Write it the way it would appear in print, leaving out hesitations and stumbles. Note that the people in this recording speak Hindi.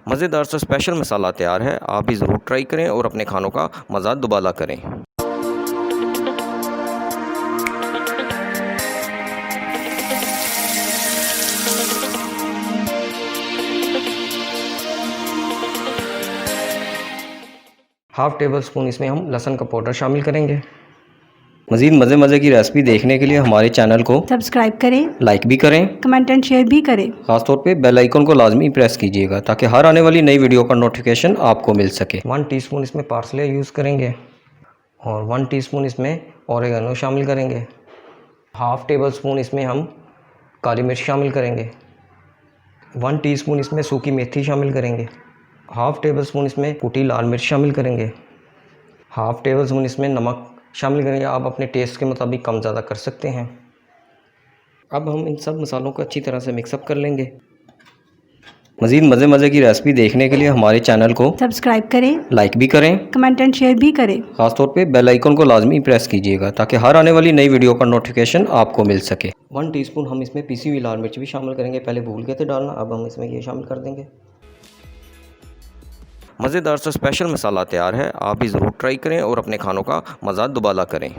मज़ेदार सा स्पेशल मसाला तैयार है, आप भी ज़रूर ट्राई करें और अपने खानों का मज़ा दुबाला करें। हाफ़ टेबल स्पून इसमें हम लहसुन का पाउडर शामिल करेंगे। मज़ीद मज़े की रेसिपी देखने के लिए हमारे चैनल को सब्सक्राइब करें, लाइक भी करें, कमेंट एंड शेयर भी करें। खासतौर पे बेल आइकन को लाजमी प्रेस कीजिएगा ताकि हर आने वाली नई वीडियो का नोटिफिकेशन आपको मिल सके। 1 टीस्पून इसमें पार्सले यूज़ करेंगे और 1 टीस्पून इसमें ओरेगानो शामिल करेंगे। हाफ़ टेबल स्पून इसमें हम काली मिर्च शामिल करेंगे। 1 टीस्पून इसमें सूखी मेथी शामिल करेंगे। हाफ़ टेबल स्पून इसमें कुटी लाल मिर्च शामिल करेंगे। हाफ़ टेबल स्पून इसमें नमक शामिल करेंगे, आप अपने टेस्ट के मुताबिक कम ज़्यादा कर सकते हैं। अब हम इन सब मसालों को अच्छी तरह से मिक्सअप कर लेंगे। मज़ीद मज़े की रेसिपी देखने के लिए हमारे चैनल को सब्सक्राइब करें, लाइक भी करें, कमेंट एंड शेयर भी करें। खासतौर पे बेल आइकन को लाजमी प्रेस कीजिएगा ताकि हर आने वाली नई वीडियो का नोटिफिकेशन आपको मिल सके। 1 टीस्पून हम इसमें पिसी हुई लाल मिर्च भी शामिल करेंगे, पहले भूल गए थे डालना, अब हम इसमें ये शामिल कर देंगे। मज़ेदार सा स्पेशल मसाला तैयार है, आप भी ज़रूर ट्राई करें और अपने खानों का मज़ा दुबाला करें।